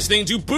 listening to Boo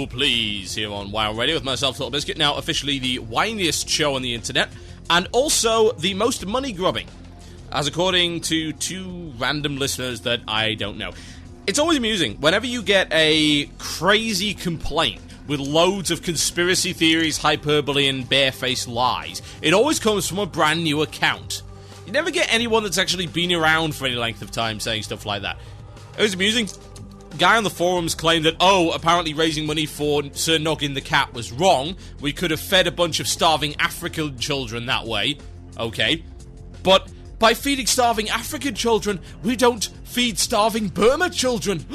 Please here on Wild Radio with myself, Little Biscuit, now officially the whiniest show on the internet, and also the most money-grubbing, as according to two random listeners that I don't know. It's always amusing whenever you get a crazy complaint with loads of conspiracy theories, hyperbole, and barefaced lies. It always comes from a brand new account. You never get anyone that's actually been around for any length of time saying stuff like that. It was amusing. Guy on the forums claimed that, apparently raising money for Sir Noggin the Cat was wrong. We could have fed a bunch of starving African children that way. Okay. But by feeding starving African children, we don't feed starving Burma children.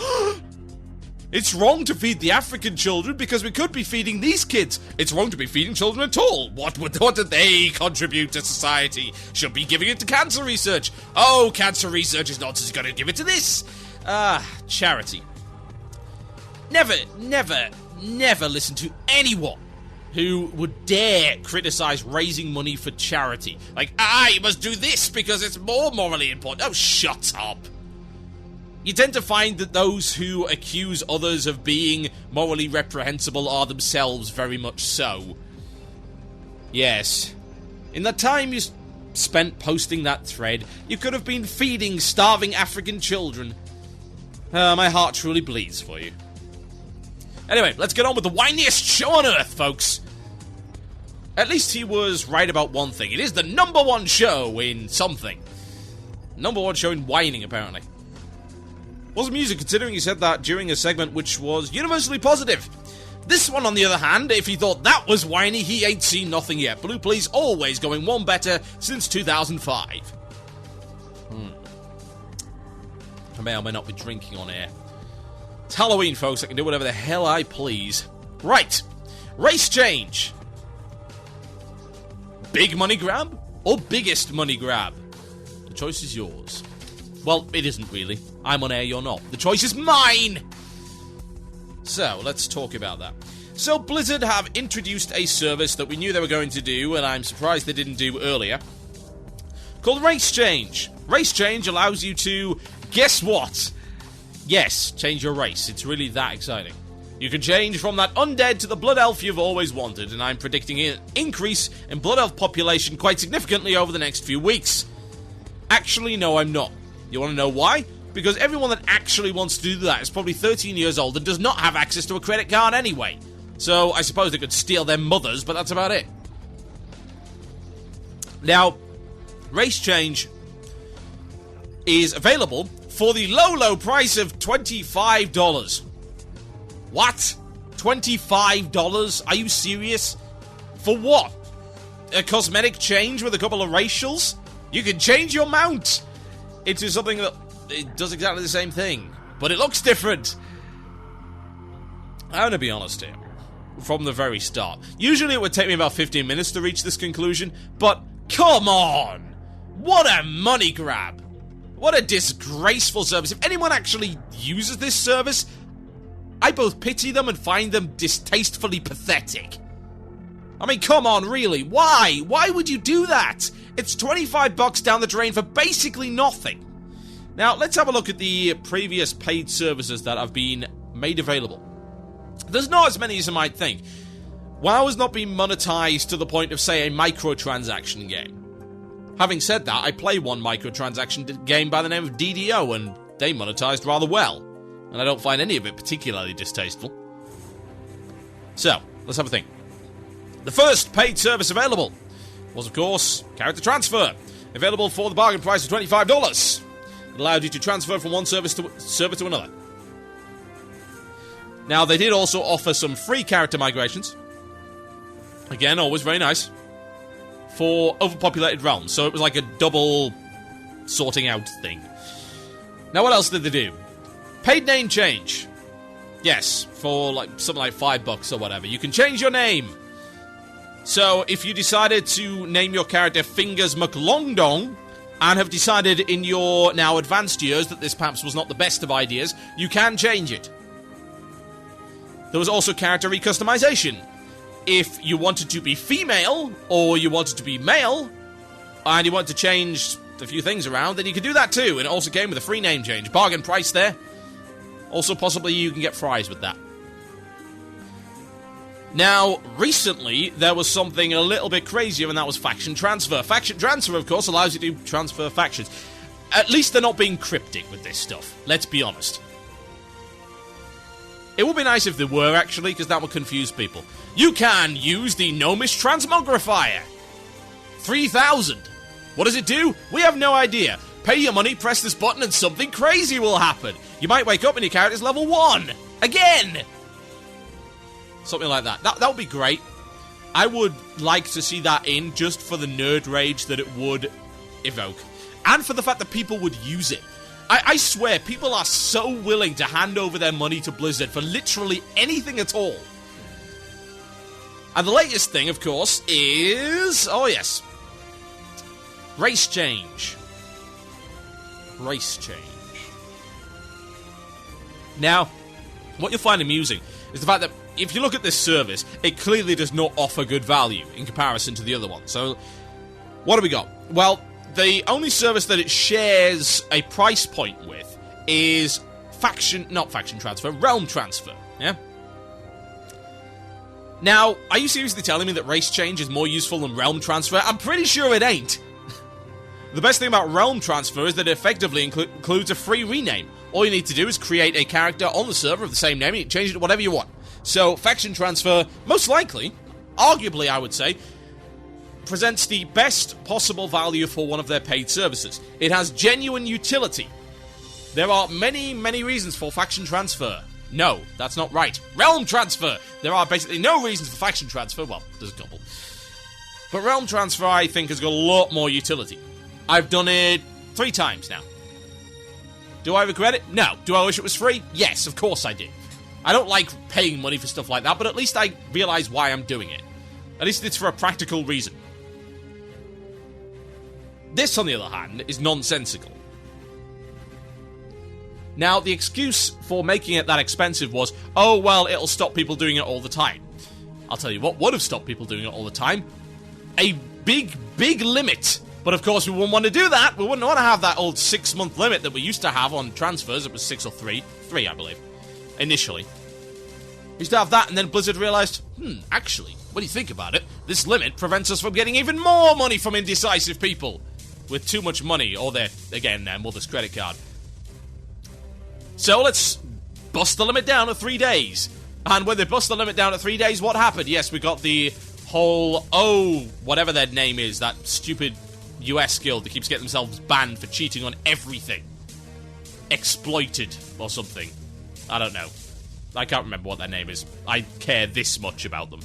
It's wrong to feed the African children because we could be feeding these kids. It's wrong to be feeding children at all. What do they contribute to society? Should be giving it to cancer research. Oh, cancer research is not going to give it to this. Charity. Never listen to anyone who would dare criticize raising money for charity. Like, you must do this because it's more morally important. Oh, shut up. You tend to find that those who accuse others of being morally reprehensible are themselves very much so. Yes. In the time you spent posting that thread, you could have been feeding starving African children. My heart truly bleeds for you. Anyway, let's get on with the whiniest show on earth, folks. At least he was right about one thing. It is the #1 show in something. #1 show in whining, apparently. Wasn't music, considering he said that during a segment which was universally positive. This one, on the other hand, if he thought that was whiny, he ain't seen nothing yet. Blue Please always going one better since 2005. I may or may not be drinking on air. It's Halloween, folks. I can do whatever the hell I please. Right. Race change. Big money grab or biggest money grab? The choice is yours. Well, it isn't really. I'm on air, you're not. The choice is mine! So, let's talk about that. So, Blizzard have introduced a service that we knew they were going to do, and I'm surprised they didn't do earlier, called Race Change. Race Change allows you to, guess what? Yes, change your race. It's really that exciting. You can change from that undead to the Blood Elf you've always wanted, and I'm predicting an increase in Blood Elf population quite significantly over the next few weeks. Actually, no, I'm not. You want to know why? Because everyone that actually wants to do that is probably 13 years old and does not have access to a credit card anyway. So, I suppose they could steal their mothers, but that's about it. Now, Race Change is available for the low price of $25. What? $25? Are you serious? For what? A cosmetic change with a couple of racials? You can change your mount into something that it does exactly the same thing, but it looks different. I'm gonna be honest here. From the very start. Usually it would take me about 15 minutes to reach this conclusion, but come on! What a money grab! What a disgraceful service. If anyone actually uses this service, I both pity them and find them distastefully pathetic. I mean, come on, really? Why? Why would you do that? It's $25 down the drain for basically nothing. Now, let's have a look at the previous paid services that have been made available. There's not as many as you might think. WoW has not been monetized to the point of, say, a microtransaction game. Having said that, I play one microtransaction game by the name of DDO, and they monetized rather well. And I don't find any of it particularly distasteful. So, let's have a think. The first paid service available was, of course, Character Transfer. Available for the bargain price of $25. It allowed you to transfer from one server to another. Now, they did also offer some free character migrations. Again, always very nice. For overpopulated realms. So it was like a double sorting out thing. Now, what else did they do? Paid name change. Yes, for like something like $5 or whatever. You can change your name. So, if you decided to name your character Fingers McLongdong, and have decided in your now advanced years that this perhaps was not the best of ideas, you can change it. There was also character recustomization. If you wanted to be female, or you wanted to be male, and you want to change a few things around, then you could do that too, and it also came with a free name change. Bargain price there. Also, possibly you can get fries with that. Now, recently, there was something a little bit crazier, and that was faction transfer. Faction transfer, of course, allows you to transfer factions. At least they're not being cryptic with this stuff. Let's be honest. It would be nice if they were, actually, because that would confuse people. You can use the Gnomish Transmogrifier. 3,000. What does it do? We have no idea. Pay your money, press this button, and something crazy will happen. You might wake up and your character's level 1. Again! Something like that. That would be great. I would like to see that in, just for the nerd rage that it would evoke. And for the fact that people would use it. I swear, people are so willing to hand over their money to Blizzard for literally anything at all. And the latest thing, of course, is... oh, yes. Race change. Race change. Now, what you'll find amusing is the fact that if you look at this service, it clearly does not offer good value in comparison to the other one. So, what do we got? Well, the only service that it shares a price point with is not faction transfer, realm transfer, yeah? Now, are you seriously telling me that race change is more useful than realm transfer? I'm pretty sure it ain't. The best thing about realm transfer is that it effectively includes a free rename. All you need to do is create a character on the server of the same name and you can change it to whatever you want. So, faction transfer, most likely, arguably I would say, presents the best possible value for one of their paid services. It has genuine utility. There are many, many reasons for faction transfer. No, that's not right. Realm transfer! There are basically no reasons for faction transfer. Well, there's a couple. But realm transfer, I think, has got a lot more utility. I've done it 3 times now. Do I regret it? No. Do I wish it was free? Yes, of course I do. I don't like paying money for stuff like that, but at least I realize why I'm doing it. At least it's for a practical reason. This, on the other hand, is nonsensical. Now, the excuse for making it that expensive was, oh, well, it'll stop people doing it all the time. I'll tell you what would have stopped people doing it all the time. A big, big limit. But, of course, we wouldn't want to do that. We wouldn't want to have that old 6-month limit that we used to have on transfers. It was 6 or 3. 3, I believe. Initially. We used to have that, and then Blizzard realized, actually, when you think about it, this limit prevents us from getting even more money from indecisive people with too much money, or their mother's credit card. So let's bust the limit down to 3 days. And when they bust the limit down to 3 days, what happened? Yes, we got the whole, whatever their name is, that stupid US guild that keeps getting themselves banned for cheating on everything. Exploited, or something. I don't know. I can't remember what their name is. I care this much about them.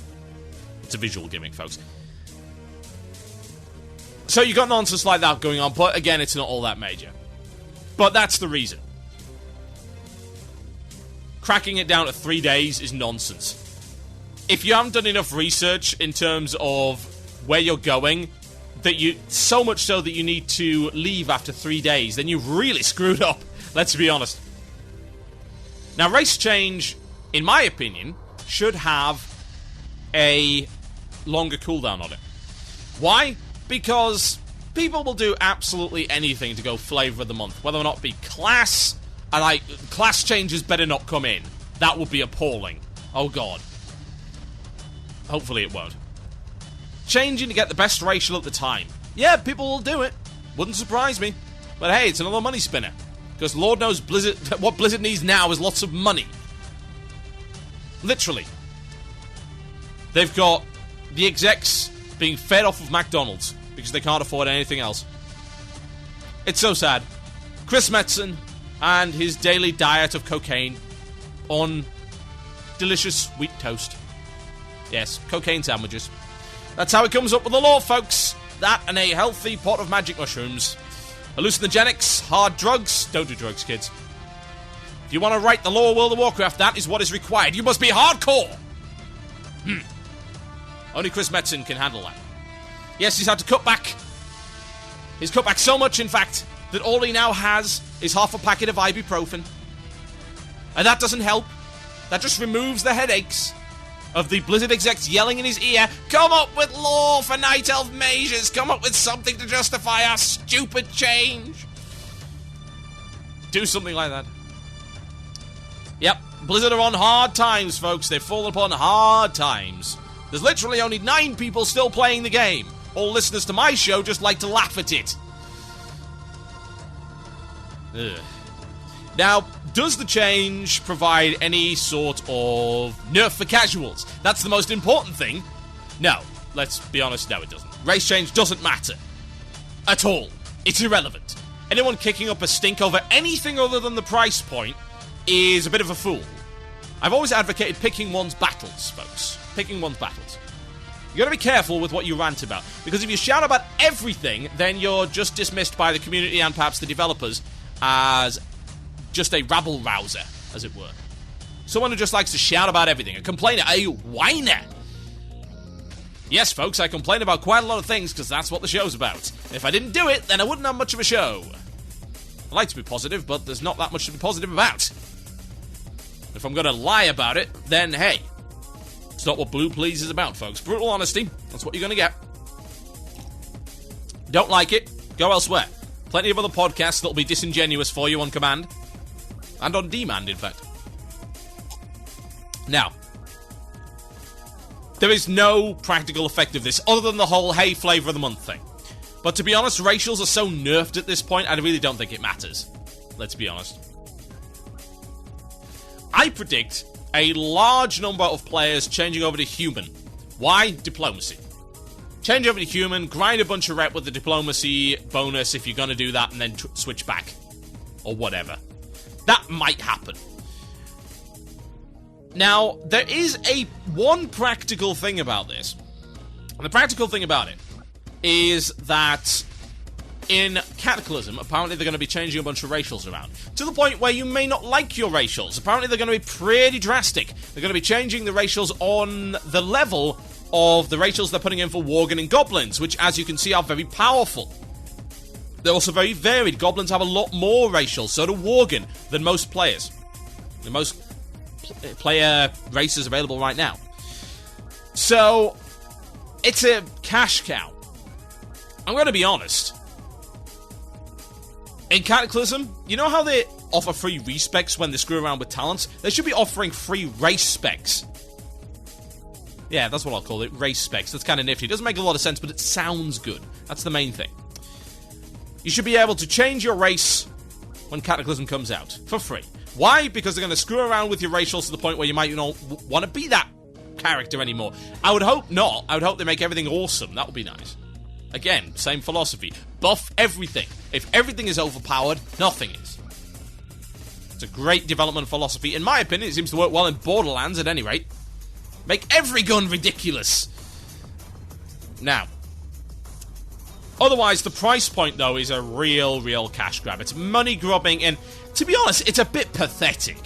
It's a visual gimmick, folks. So you got nonsense like that going on, but again, it's not all that major. But that's the reason. Cracking it down to 3 days is nonsense. If you haven't done enough research in terms of where you're going, so much so that you need to leave after 3 days, then you've really screwed up. Let's be honest. Now, race change, in my opinion, should have a longer cooldown on it. Why? Because people will do absolutely anything to go flavor of the month, whether or not it be class, and class changes better not come in. That would be appalling. Oh god. Hopefully it won't. Changing to get the best racial at the time. Yeah, people will do it. Wouldn't surprise me. But hey, it's another money spinner. Because Lord knows what Blizzard needs now is lots of money. Literally. They've got the execs being fed off of McDonald's because they can't afford anything else. It's so sad. Chris Metzen and his daily diet of cocaine on delicious wheat toast. Yes, cocaine sandwiches. That's how it comes up with the law, folks. That and a healthy pot of magic mushrooms. Hallucinogenics, hard drugs. Don't do drugs, kids. If you want to write the law of World of Warcraft, that is what is required. You must be hardcore. Only Chris Metzen can handle that. Yes, he's had to cut back. He's cut back so much, in fact, that all he now has is half a packet of ibuprofen. And that doesn't help. That just removes the headaches of the Blizzard execs yelling in his ear, come up with law for Night Elf mages, come up with something to justify our stupid change. Do something like that. Yep, Blizzard are on hard times, folks. They've fallen upon hard times. There's literally only 9 people still playing the game. All listeners to my show just like to laugh at it. Ugh. Now, does the change provide any sort of nerf for casuals? That's the most important thing. No, let's be honest, no it doesn't. Race change doesn't matter. At all. It's irrelevant. Anyone kicking up a stink over anything other than the price point is a bit of a fool. I've always advocated picking one's battles, folks. Picking one's battles. You gotta be careful with what you rant about, because if you shout about everything, then you're just dismissed by the community and perhaps the developers as just a rabble-rouser, as it were. Someone who just likes to shout about everything. A complainer, a whiner. Yes, folks, I complain about quite a lot of things because that's what the show's about. If I didn't do it, then I wouldn't have much of a show. I like to be positive, but there's not that much to be positive about. If I'm gonna lie about it, then hey, it's not what Blue Please is about, folks. Brutal honesty, that's what you're gonna get. Don't like it? Go elsewhere. Plenty of other podcasts that'll be disingenuous for you on command. And on demand, in fact. Now, there is no practical effect of this, other than the whole, hey, flavour of the month thing. But to be honest, racials are so nerfed at this point, I really don't think it matters. Let's be honest. I predict a large number of players changing over to human. Why? Diplomacy. Change over to human, grind a bunch of rep with the diplomacy bonus if you're going to do that, and then switch back. Or whatever. That might happen. Now, there is one practical thing about this. And the practical thing about it is that in Cataclysm, apparently they're going to be changing a bunch of racials around. To the point where you may not like your racials. Apparently they're going to be pretty drastic. They're going to be changing the racials on the level of the racials they're putting in for Worgen and Goblins, which, as you can see, are very powerful. They're also very varied. Goblins have a lot more racials, so do Worgen, than most players. The most player races available right now. So, it's a cash cow. I'm going to be honest. In Cataclysm, you know how they offer free respecs when they screw around with talents? They should be offering free race specs. Yeah, that's what I'll call it, race specs. That's kind of nifty. It doesn't make a lot of sense, but it sounds good. That's the main thing. You should be able to change your race when Cataclysm comes out, for free. Why? Because they're going to screw around with your racials to the point where you might not want to be that character anymore. I would hope not. I would hope they make everything awesome. That would be nice. Again, same philosophy. Buff everything. If everything is overpowered, nothing is. It's a great development philosophy. In my opinion, it seems to work well in Borderlands at any rate. Make every gun ridiculous. Now, otherwise, the price point, though, is a real cash grab. It's money grubbing, and to be honest, it's a bit pathetic.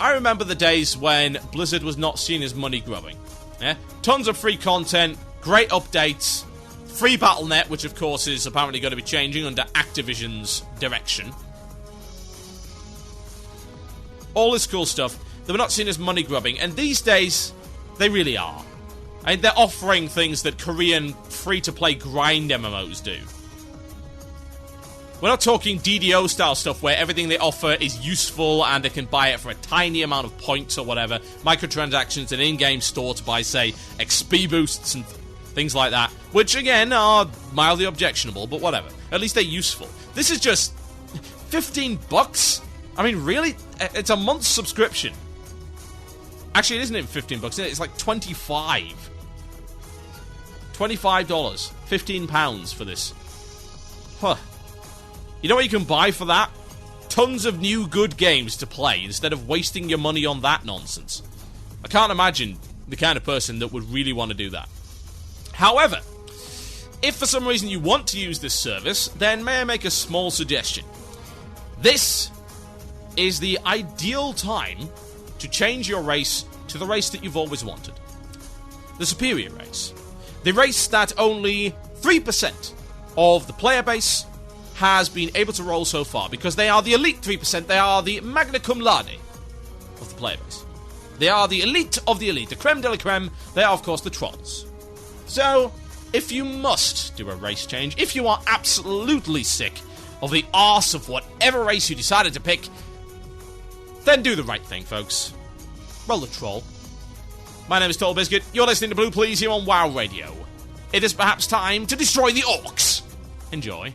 I remember the days when Blizzard was not seen as money grubbing. Yeah? Tons of free content, great updates, free Battle.net, which of course is apparently going to be changing under Activision's direction. All this cool stuff. They were not seen as money grubbing, and these days, they really are. And they're offering things that Korean free-to-play grind MMOs do. We're not talking DDO style stuff where everything they offer is useful and they can buy it for a tiny amount of points or whatever. Microtransactions, an in-game store to buy, say, XP boosts and things like that. Which, again, are mildly objectionable, but whatever. At least they're useful. This is just $15? I mean, really? It's a month's subscription. Actually, it isn't even $15, it's like $25. $25. £15 for this. Huh. You know what you can buy for that? Tons of new good games to play instead of wasting your money on that nonsense. I can't imagine the kind of person that would really want to do that. However, if for some reason you want to use this service, then may I make a small suggestion? This is the ideal time to change your race to the race that you've always wanted. The superior race. The race that only 3% of the player base has been able to roll so far, because they are the elite 3%, they are the magna cum laude of the player base. They are the elite of the elite, the creme de la creme, they are of course the trolls. So, if you must do a race change, if you are absolutely sick of the arse of whatever race you decided to pick, then do the right thing, folks. Roll the troll. My name is Total Biscuit. You're listening to Blue Please here on WoW Radio. It is perhaps time to destroy the orcs. Enjoy.